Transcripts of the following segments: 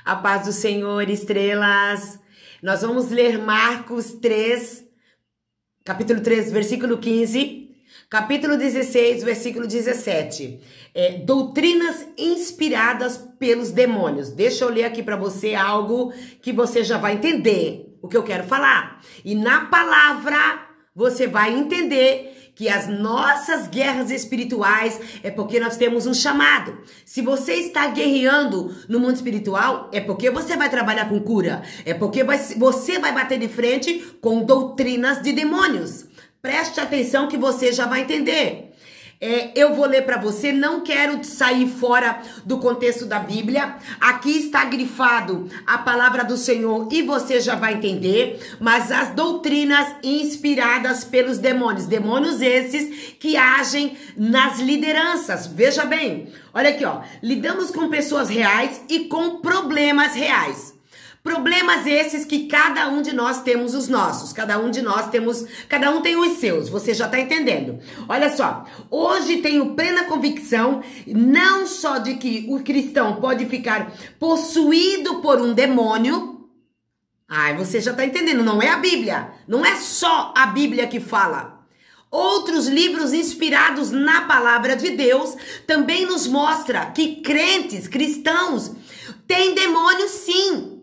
A paz do Senhor, estrelas. Nós vamos ler Marcos 3, capítulo 3, versículo 15, capítulo 16, versículo 17. Doutrinas inspiradas pelos demônios. Deixa eu ler aqui para você algo que você já vai entender o que eu quero falar. E na palavra você vai entender que as nossas guerras espirituais é porque nós temos um chamado. Se você está guerreando no mundo espiritual, é porque você vai trabalhar com cura. É porque você vai bater de frente com doutrinas de demônios. Preste atenção que você já vai entender. Eu vou ler para você, não quero sair fora do contexto da Bíblia. Aqui está grifado a palavra do Senhor e você já vai entender. Mas as doutrinas inspiradas pelos demônios. Demônios esses que agem nas lideranças. Veja bem, olha aqui, ó. Lidamos com pessoas reais e com problemas reais. Problemas esses que cada um de nós temos os nossos, cada um tem os seus, você já tá entendendo. Olha só, hoje tenho plena convicção, não só de que o cristão pode ficar possuído por um demônio. Ai, você já tá entendendo, não é a Bíblia, não é só a Bíblia que fala. Outros livros inspirados na palavra de Deus também nos mostra que crentes, cristãos, têm demônios sim.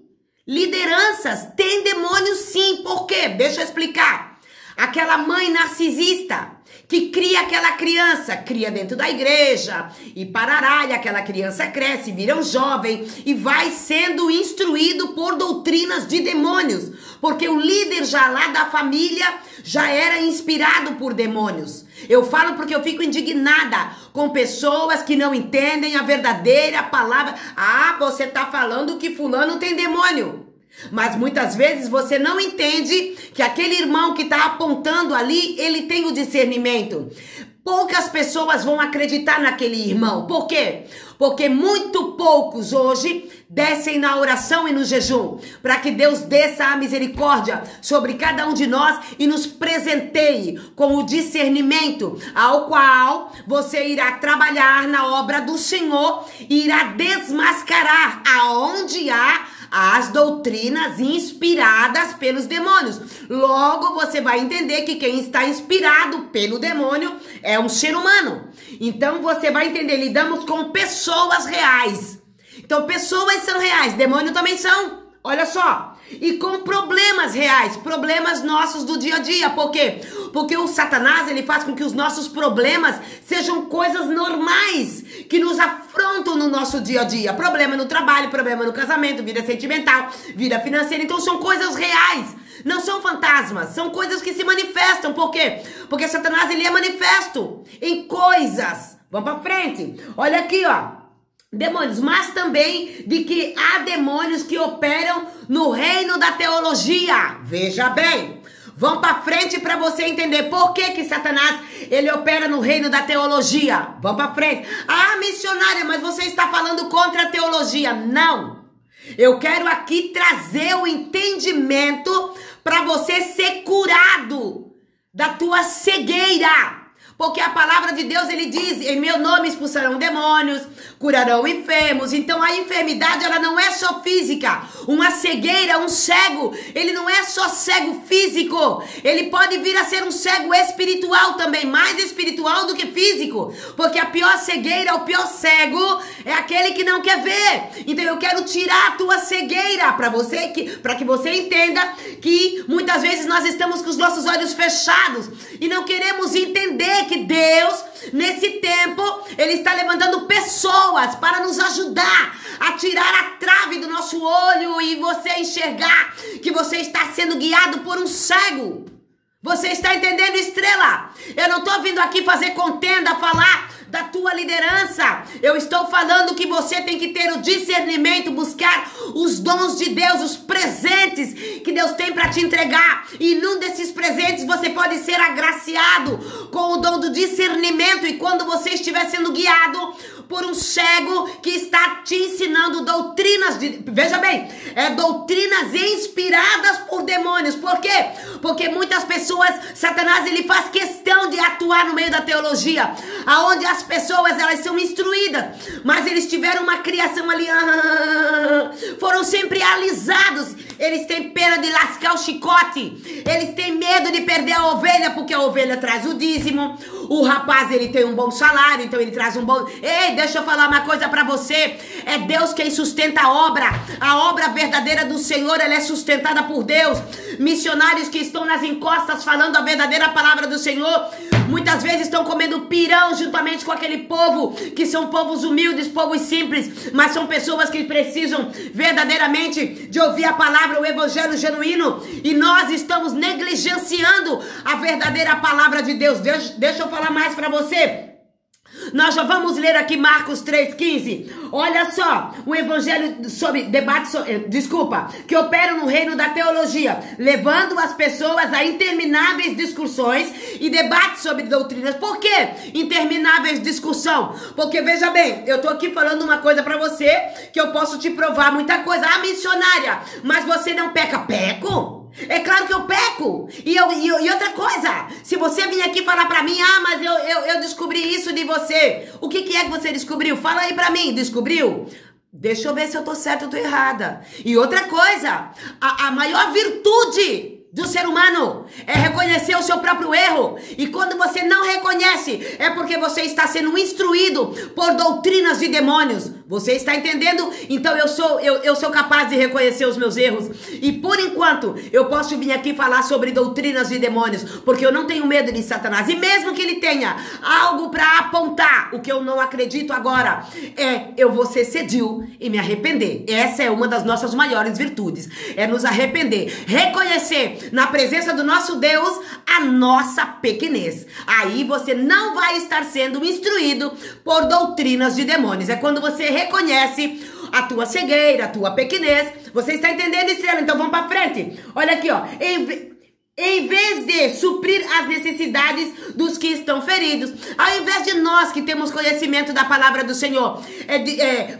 Lideranças têm demônios sim. Por quê? Deixa eu explicar. Aquela mãe narcisista que cria aquela criança, cria dentro da igreja e parará, e aquela criança cresce, vira um jovem e vai sendo instruído por doutrinas de demônios. Porque o líder já lá da família já era inspirado por demônios. Eu falo porque eu fico indignada com pessoas que não entendem a verdadeira palavra. Ah, você tá falando que fulano tem demônio. Mas muitas vezes você não entende que aquele irmão que tá apontando ali, ele tem o discernimento. Poucas pessoas vão acreditar naquele irmão. Por quê? Porque muito poucos hoje descem na oração e no jejum, para que Deus desça a misericórdia sobre cada um de nós e nos presenteie com o discernimento, ao qual você irá trabalhar na obra do Senhor e irá desmascarar aonde há as doutrinas inspiradas pelos demônios. Logo você vai entender que quem está inspirado pelo demônio é um ser humano. Então você vai entender, lidamos com pessoas reais. Então pessoas são reais, demônio também são. Olha só. E com problemas reais, problemas nossos do dia a dia. Por quê? Porque o Satanás, ele faz com que os nossos problemas sejam coisas normais, que nos afrontam no nosso dia a dia. Problema no trabalho, problema no casamento, vida sentimental, vida financeira. Então são coisas reais, não são fantasmas, são coisas que se manifestam. Por quê? Porque Satanás, ele é manifesto em coisas. Vamos pra frente. Olha aqui, ó. Demônios, mas também de que há demônios que operam no reino da teologia. Veja bem, vamos para frente para você entender por que Satanás, ele opera no reino da teologia. Vamos para frente. Ah, missionária, mas você está falando contra a teologia. Não. Eu quero aqui trazer o entendimento para você ser curado da tua cegueira. Porque a palavra de Deus, ele diz, em meu nome expulsarão demônios, curarão enfermos. Então a enfermidade, ela não é só física. Uma cegueira, um cego, ele não é só cego físico. Ele pode vir a ser um cego espiritual também, mais espiritual do que físico. Porque a pior cegueira, o pior cego, é aquele que não quer ver. Então eu quero tirar a tua cegueira para que você entenda que muitas vezes nós estamos com os nossos olhos fechados e não queremos entender que Deus, nesse tempo, ele está levantando pessoas para nos ajudar a tirar a trave do nosso olho e você enxergar que você está sendo guiado por um cego. Você está entendendo, estrela? Eu não estou vindo aqui fazer contenda, falar da tua liderança. Eu estou falando que você tem que ter o discernimento, buscar os dons de Deus, os presentes que Deus tem para te entregar. E num desses presentes você pode ser agraciado com o dom do discernimento. E quando você estiver sendo guiado por um cego que está te ensinando doutrinas de... Veja bem, doutrinas inspiradas por demônios. Por quê? Porque muitas pessoas, Satanás, ele faz questão de atuar no meio da teologia, aonde as pessoas, elas são instruídas, mas eles tiveram uma criação ali, embrializados. Eles têm pena de lascar o chicote. Eles têm medo de perder a ovelha, porque a ovelha traz o dízimo. O rapaz, ele tem um bom salário, então ele traz um bom... Ei, deixa eu falar uma coisa pra você. É Deus quem sustenta a obra. A obra verdadeira do Senhor, ela é sustentada por Deus. Missionários que estão nas encostas falando a verdadeira palavra do Senhor, muitas vezes estão comendo pirão juntamente com aquele povo, que são povos humildes, povos simples, mas são pessoas que precisam verdadeiramente de ouvir a palavra, o evangelho genuíno, e nós estamos negligenciando a verdadeira palavra de Deus. Deixa eu falar mais para você. Nós já vamos ler aqui Marcos 3,15. Olha só, o evangelho sobre debate, que opera no reino da teologia, levando as pessoas a intermináveis discussões e debates sobre doutrinas. Por que intermináveis discussão? Porque veja bem, eu tô aqui falando uma coisa pra você que eu posso te provar muita coisa. Ah, missionária, mas você não peca? Peco? É claro que eu peco. E outra coisa, se você vir aqui falar pra mim, ah, mas eu descobri isso de você. O que é que você descobriu? Fala aí pra mim, descobriu? Deixa eu ver se eu tô certa ou tô errada. E outra coisa, a maior virtude do ser humano é reconhecer o seu próprio erro. E quando você não reconhece, é porque você está sendo instruído por doutrinas de demônios. Você está entendendo? Então eu sou capaz de reconhecer os meus erros. E por enquanto eu posso vir aqui falar sobre doutrinas de demônios, porque eu não tenho medo de Satanás. E mesmo que ele tenha algo para apontar, o que eu não acredito agora eu vou ser cedil e me arrepender. Essa é uma das nossas maiores virtudes, é nos arrepender, reconhecer na presença do nosso Deus a nossa pequenez. Aí você não vai estar sendo instruído por doutrinas de demônios. É quando você reconhece a tua cegueira, a tua pequenez. Você está entendendo, Estrela? Então vamos para frente. Olha aqui, ó. Em vez de suprir as necessidades dos que estão feridos, ao invés de nós que temos conhecimento da palavra do Senhor,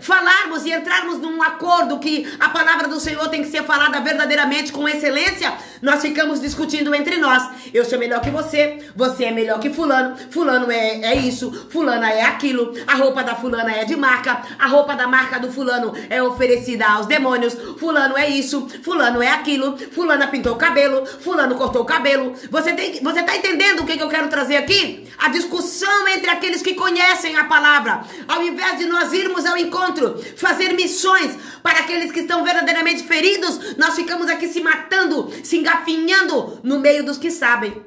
falarmos e entrarmos num acordo que a palavra do Senhor tem que ser falada verdadeiramente com excelência, nós ficamos discutindo entre nós. Eu sou melhor que você, você é melhor que fulano, fulano é isso, fulana é aquilo, a roupa da fulana é de marca, a roupa da marca do fulano é oferecida aos demônios, fulano é isso, fulano é aquilo, fulana pintou o cabelo, fulano cortou o cabelo. Você tá entendendo o que eu quero trazer aqui? A discussão entre aqueles que conhecem a palavra. Ao invés de nós irmos ao encontro, fazer missões para aqueles que estão verdadeiramente feridos, nós ficamos aqui se matando, se engafinhando no meio dos que sabem.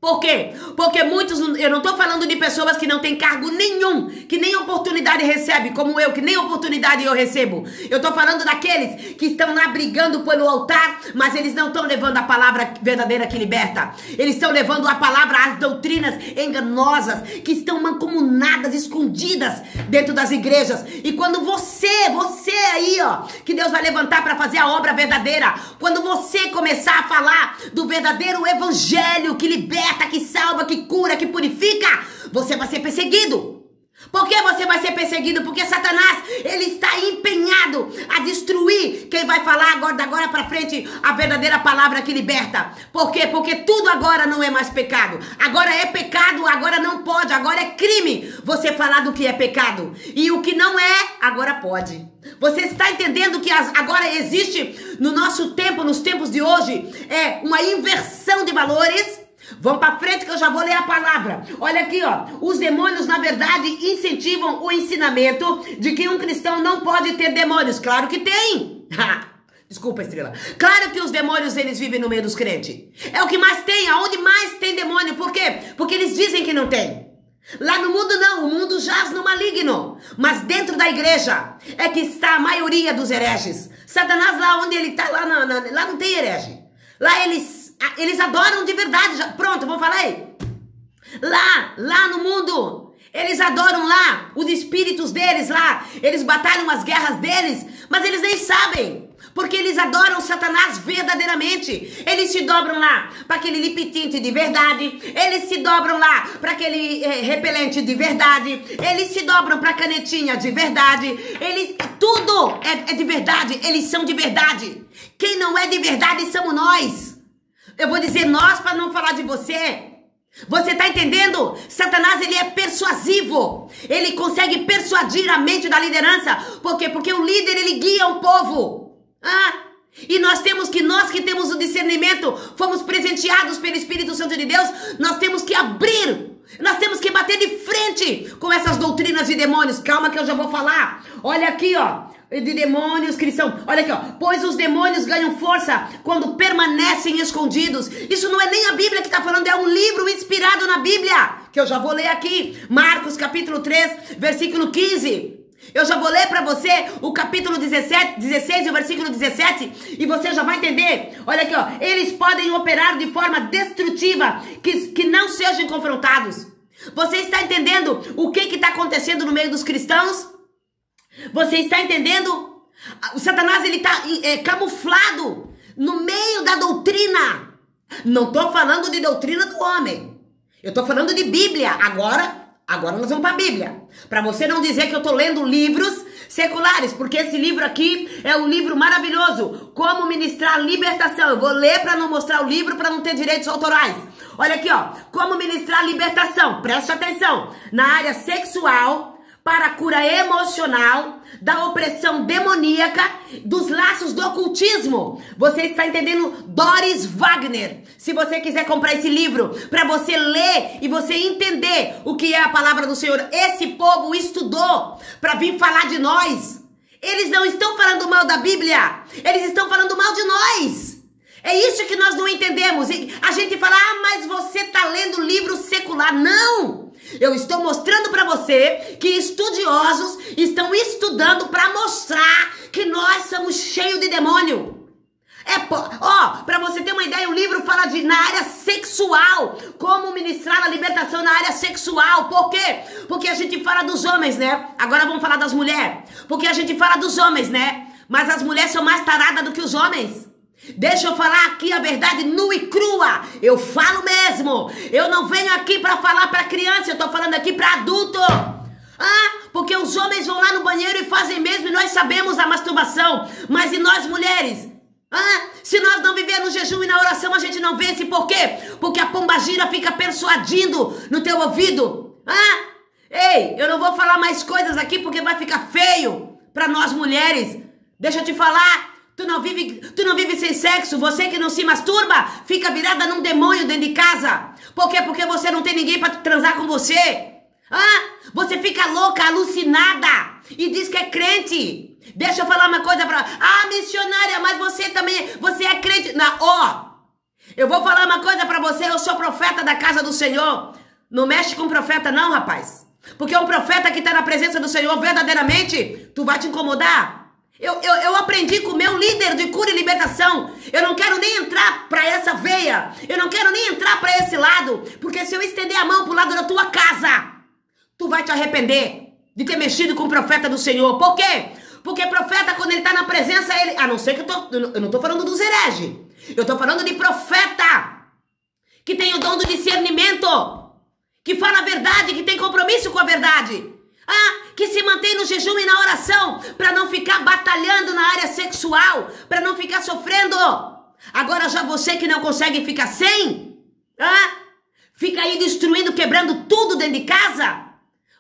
Por quê? Porque muitos, eu não estou falando de pessoas que não têm cargo nenhum, que nem oportunidade recebe, como eu, que nem oportunidade eu recebo. Eu estou falando daqueles que estão lá brigando pelo altar, mas eles não estão levando a palavra verdadeira que liberta. Eles estão levando a palavra às doutrinas enganosas, que estão mancomunadas, escondidas dentro das igrejas. E quando você aí, ó, que Deus vai levantar para fazer a obra verdadeira, quando você começar a falar do verdadeiro evangelho que liberta, que salva, que cura, que purifica, você vai ser perseguido. Por que você vai ser perseguido? Porque Satanás, ele está empenhado a destruir quem vai falar agora para frente a verdadeira palavra que liberta. Por quê? Porque tudo agora não é mais pecado. Agora é pecado, agora não pode, agora é crime você falar do que é pecado. E o que não é, agora pode. Você está entendendo que agora existe no nosso tempo, nos tempos de hoje, uma inversão de valores? Vamos para frente que eu já vou ler a palavra. Olha aqui, ó. Os demônios, na verdade, incentivam o ensinamento de que um cristão não pode ter demônios. Claro que tem. Desculpa, Estrela. Claro que os demônios, eles vivem no meio dos crentes. É o que mais tem, aonde mais tem demônio. Por quê? Porque eles dizem que não tem. Lá no mundo não, o mundo jaz no maligno. Mas dentro da igreja é que está a maioria dos hereges. Satanás, lá onde ele está, lá não tem herege. Lá eles adoram de verdade. Pronto, vamos falar aí. Lá no mundo, eles adoram lá os espíritos deles lá. Eles batalham as guerras deles, mas eles nem sabem. Porque eles adoram Satanás verdadeiramente. Eles se dobram lá para aquele lipitinte de verdade. Eles se dobram lá para aquele repelente de verdade. Eles se dobram para canetinha de verdade. Tudo é de verdade. Eles são de verdade. Quem não é de verdade somos nós. Eu vou dizer nós para não falar de você. Você tá entendendo? Satanás, ele é persuasivo. Ele consegue persuadir a mente da liderança. Por quê? Porque o líder, ele guia o povo. E nós que temos o discernimento, fomos presenteados pelo Espírito Santo de Deus, nós temos que abrir, nós temos que bater de frente com essas doutrinas de demônios. Calma que eu já vou falar. Olha aqui, ó, de demônios cristãos. Olha aqui, ó. Pois os demônios ganham força quando permanecem escondidos. Isso não é nem a Bíblia que está falando, é um livro inspirado na Bíblia, que eu já vou ler aqui. Marcos capítulo 3, versículo 15. Eu já vou ler para você o capítulo 16 e o versículo 17 e você já vai entender. Olha aqui, ó. Eles podem operar de forma destrutiva, que não sejam confrontados. Você está entendendo o que está acontecendo no meio dos cristãos? Você está entendendo? O Satanás, ele está camuflado no meio da doutrina. Não estou falando de doutrina do homem. Eu estou falando de Bíblia. Agora nós vamos para a Bíblia. Para você não dizer que eu estou lendo livros seculares, porque esse livro aqui é um livro maravilhoso. Como ministrar libertação. Eu vou ler para não mostrar o livro, para não ter direitos autorais. Olha aqui, ó. Como ministrar libertação. Preste atenção. Na área sexual, para a cura emocional, da opressão demoníaca, dos laços do ocultismo. Você está entendendo? Doris Wagner. Se você quiser comprar esse livro, para você ler e você entender o que é a palavra do Senhor. Esse povo estudou para vir falar de nós. Eles não estão falando mal da Bíblia. Eles estão falando mal de nós. É isso que nós não entendemos. E a gente fala, mas você está lendo livro secular. Não! Eu estou mostrando para você que estudiosos estão para mostrar que nós somos cheios de demônio. Para você ter uma ideia, o livro fala na área sexual, como ministrar a libertação na área sexual. Por quê? Porque a gente fala dos homens, né? Agora vamos falar das mulheres. Porque a gente fala dos homens, né? Mas as mulheres são mais taradas do que os homens. Deixa eu falar aqui a verdade nua e crua. Eu falo mesmo. Eu não venho aqui para falar para criança, eu tô falando aqui para adulto. Porque os homens vão lá no banheiro e fazem mesmo, e nós sabemos a masturbação. Mas e nós mulheres? Se nós não viver no jejum e na oração, a gente não vence. Por quê? Porque a pombagira fica persuadindo no teu ouvido. Ei, eu não vou falar mais coisas aqui porque vai ficar feio para nós mulheres. Deixa eu te falar. Tu não vive sem sexo. Você que não se masturba, fica virada num demônio dentro de casa. Por quê? Porque você não tem ninguém para transar com você. Você fica louca, alucinada e diz que é crente. Deixa eu falar uma coisa pra... missionária, mas você também... Você é crente... Eu vou falar uma coisa pra você. Eu sou profeta da casa do Senhor. Não mexe com profeta não, rapaz. Porque um profeta que tá na presença do Senhor verdadeiramente, tu vai te incomodar. Eu aprendi com o meu líder de cura e libertação. Eu não quero nem entrar pra essa veia. Eu não quero nem entrar pra esse lado. Porque se eu estender a mão pro lado da tua casa, tu vai te arrepender de ter mexido com o profeta do Senhor. Por quê? Porque profeta, quando ele tá na presença, ele... A não ser que eu não tô falando dos hereges. Eu tô falando de profeta que tem o dom do discernimento, que fala a verdade, que tem compromisso com a verdade. Que se mantém no jejum e na oração, para não ficar batalhando na área sexual, para não ficar sofrendo. Agora já você que não consegue ficar sem, fica aí destruindo, quebrando tudo dentro de casa.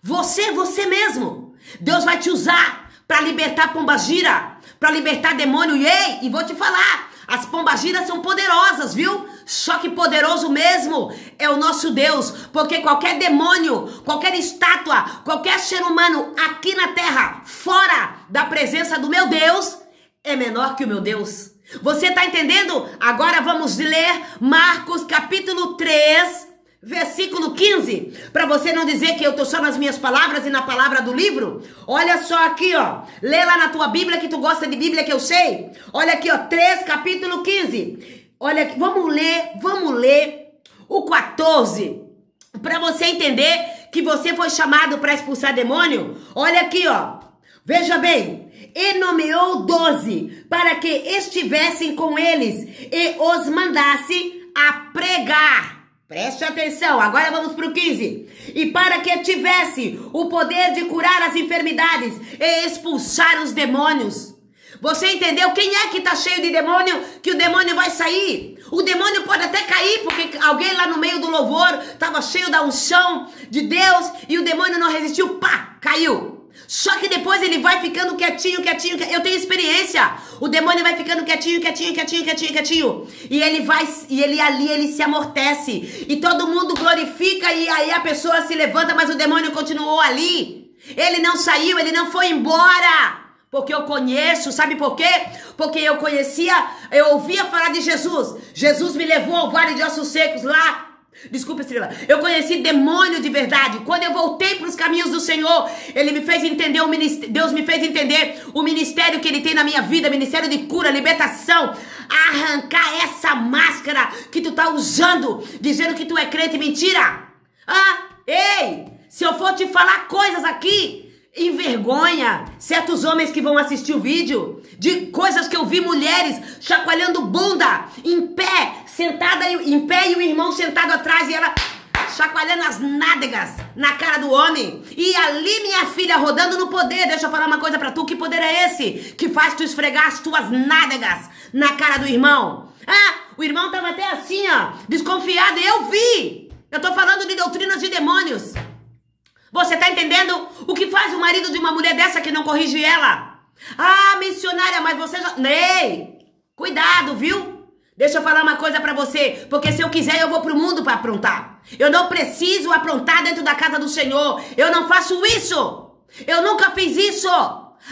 Você mesmo. Deus vai te usar para libertar pombagira, para libertar demônio. E vou te falar, as pombagiras são poderosas, viu? Só que poderoso mesmo é o nosso Deus. Porque qualquer demônio, qualquer estátua, qualquer ser humano aqui na terra, fora da presença do meu Deus, é menor que o meu Deus. Você tá entendendo? Agora vamos ler Marcos capítulo 3, versículo 15. Para você não dizer que eu tô só nas minhas palavras e na palavra do livro. Olha só aqui, ó. Lê lá na tua Bíblia, que tu gosta de Bíblia, que eu sei. Olha aqui, ó. 3, capítulo 15. Olha aqui, vamos ler o 14, para você entender que você foi chamado para expulsar demônio. Olha aqui, ó, veja bem, e nomeou 12, para que estivessem com eles, e os mandasse a pregar. Preste atenção, agora vamos para o 15. E para que tivesse o poder de curar as enfermidades e expulsar os demônios. Você entendeu? Quem é que tá cheio de demônio, que o demônio vai sair? O demônio pode até cair, porque alguém lá no meio do louvor tava cheio da unção de Deus e o demônio não resistiu, pá, caiu. Só que depois ele vai ficando quietinho. Eu tenho experiência. O demônio vai ficando quietinho, quietinho, quietinho, quietinho, quietinho. E ele ali, ele se amortece. E todo mundo glorifica e aí a pessoa se levanta, mas o demônio continuou ali. Ele não saiu, ele não foi embora. Porque eu conheço, sabe por quê? Porque eu ouvia falar de Jesus. Jesus me levou ao vale de ossos secos lá. Desculpa, Estrela. Eu conheci demônio de verdade. Quando eu voltei para os caminhos do Senhor, Ele me fez entender Deus me fez entender o ministério que Ele tem na minha vida, ministério de cura, libertação, arrancar essa máscara que tu tá usando, dizendo que tu é crente, mentira. Ei, se eu for te falar coisas aqui, envergonha certos homens que vão assistir o vídeo de coisas que eu vi, mulheres chacoalhando bunda em pé, sentada em pé e o irmão sentado atrás e ela chacoalhando as nádegas na cara do homem. E ali, minha filha, rodando no poder. Deixa eu falar uma coisa pra tu. Que poder é esse que faz tu esfregar as tuas nádegas na cara do irmão? O irmão tava até assim, ó, desconfiado, e eu vi. Eu tô falando de doutrinas de demônios. Você tá entendendo o que faz o marido de uma mulher dessa que não corrige ela? Missionária, mas você já... Ei, cuidado, viu? Deixa eu falar uma coisa pra você, porque se eu quiser eu vou pro mundo pra aprontar. Eu não preciso aprontar dentro da casa do Senhor. Eu não faço isso. Eu nunca fiz isso.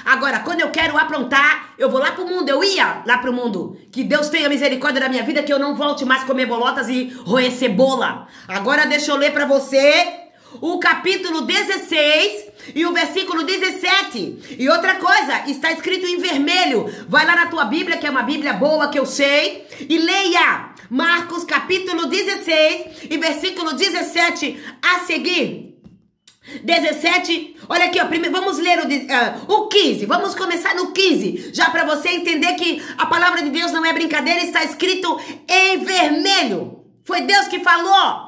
Agora, quando eu quero aprontar, eu vou lá pro mundo. Eu ia lá pro mundo. Que Deus tenha misericórdia da minha vida, que eu não volte mais comer bolotas e roer cebola. Agora deixa eu ler pra você o capítulo 16 e o versículo 17. E outra coisa, está escrito em vermelho. Vai lá na tua Bíblia, que é uma Bíblia boa que eu sei, e leia Marcos capítulo 16 e versículo 17 a seguir. 17, olha aqui, ó, primeiro, vamos ler o 15, vamos começar no 15, já para você entender que a palavra de Deus não é brincadeira, está escrito em vermelho. Foi Deus que falou.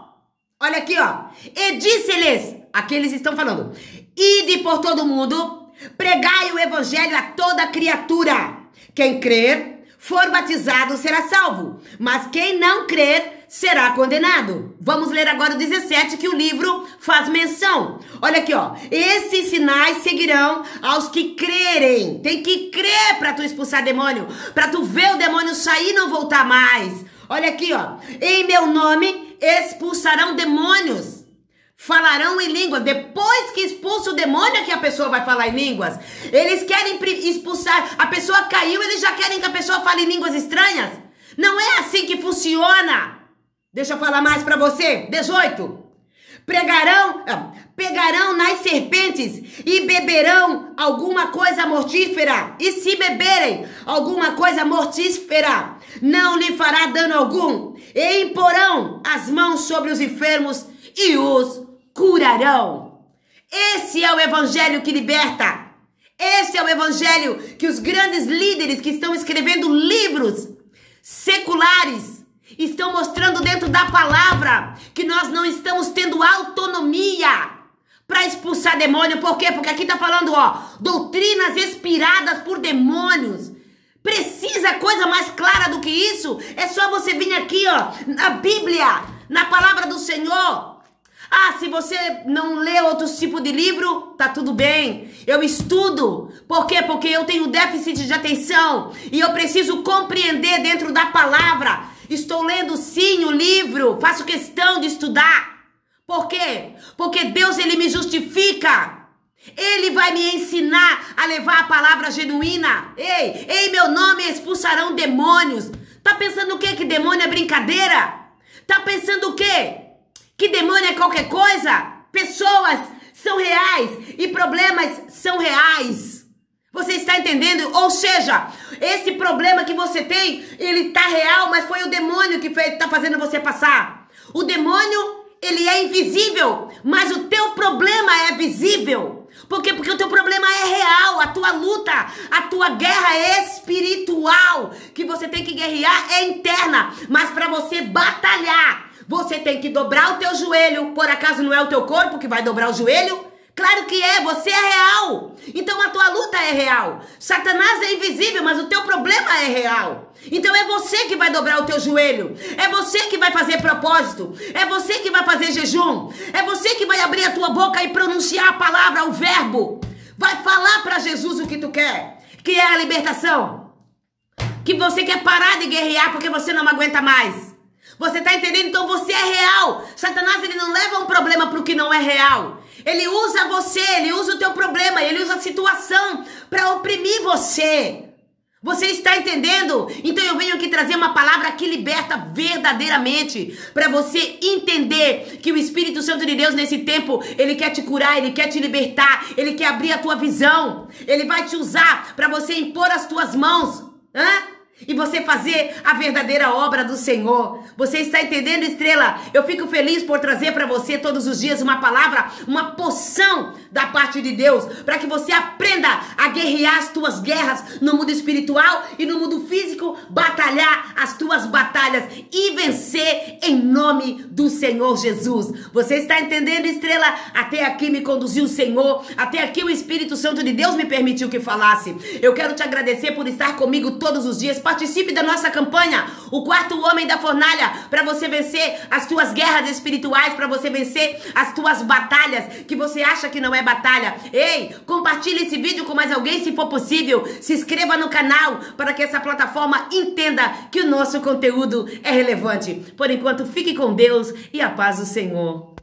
Olha aqui, ó. E disse-lhes, aqui eles estão falando, ide por todo mundo, pregai o evangelho a toda criatura. Quem crer, for batizado, será salvo. Mas quem não crer, será condenado. Vamos ler agora o 17, que o livro faz menção. Olha aqui, ó. Estes sinais seguirão aos que crerem. Tem que crer para tu expulsar demônio, para tu ver o demônio sair e não voltar mais. Olha aqui, ó. Em meu nome expulsarão demônios, falarão em línguas. Depois que expulsa o demônio é que a pessoa vai falar em línguas. Eles querem expulsar, a pessoa caiu, eles já querem que a pessoa fale em línguas estranhas. Não é assim que funciona. Deixa eu falar mais pra você. 18. Pegarão nas serpentes e beberão alguma coisa mortífera. E se beberem alguma coisa mortífera, não lhe fará dano algum. E imporão as mãos sobre os enfermos e os curarão. Esse é o evangelho que liberta. Esse é o evangelho que os grandes líderes que estão escrevendo livros seculares estão mostrando dentro da palavra, que nós não estamos tendo autonomia para expulsar demônio. Por quê? Porque aqui tá falando, ó, doutrinas inspiradas por demônios. Precisa coisa mais clara do que isso? É só você vir aqui, ó, na Bíblia, na palavra do Senhor. Se você não lê outros tipos de livro, tá tudo bem. Eu estudo. Por quê? Porque eu tenho déficit de atenção e eu preciso compreender dentro da palavra. Estou lendo sim o livro, faço questão de estudar. Por quê? Porque Deus, Ele me justifica. Ele vai me ensinar a levar a palavra genuína. Em meu nome expulsarão demônios. Tá pensando o quê? Que demônio é brincadeira? Tá pensando o quê? Que demônio é qualquer coisa? Pessoas são reais e problemas são reais. Você está entendendo? Ou seja, esse problema que você tem, ele tá real, mas foi o demônio que tá fazendo você passar. O demônio, ele é invisível, mas o teu problema é visível. Por quê? Porque o teu problema é real, a tua luta, a tua guerra espiritual que você tem que guerrear é interna. Mas para você batalhar, você tem que dobrar o teu joelho. Por acaso não é o teu corpo que vai dobrar o joelho? Claro que é, você é real. Então a tua luta é real. Satanás é invisível, mas o teu problema é real. Então é você que vai dobrar o teu joelho. É você que vai fazer propósito. É você que vai fazer jejum. É você que vai abrir a tua boca e pronunciar a palavra, o verbo. Vai falar para Jesus o que tu quer, que é a libertação. que você quer parar de guerrear porque você não aguenta mais. Você tá entendendo? Então você é real. Satanás, ele não leva um problema pro que não é real. Ele usa você, ele usa o teu problema, ele usa a situação para oprimir você. Você está entendendo? Então eu venho aqui trazer uma palavra que liberta verdadeiramente, para você entender que o Espírito Santo de Deus nesse tempo, ele quer te curar, ele quer te libertar, ele quer abrir a tua visão, ele vai te usar para você impor as tuas mãos, e você fazer a verdadeira obra do Senhor. Você está entendendo, Estrela? Eu fico feliz por trazer para você todos os dias uma palavra, uma poção da parte de Deus, para que você aprenda a guerrear as tuas guerras no mundo espiritual e no mundo físico, batalhar as tuas batalhas e vencer em nome do Senhor Jesus. Você está entendendo, Estrela? Até aqui me conduziu o Senhor, até aqui o Espírito Santo de Deus me permitiu que falasse. Eu quero te agradecer por estar comigo todos os dias. Participe da nossa campanha, o quarto homem da fornalha, para você vencer as tuas guerras espirituais, para você vencer as tuas batalhas que você acha que não é batalha. Ei, compartilhe esse vídeo com mais alguém se for possível. Se inscreva no canal para que essa plataforma entenda que o nosso conteúdo é relevante. Por enquanto, fique com Deus e a paz do Senhor.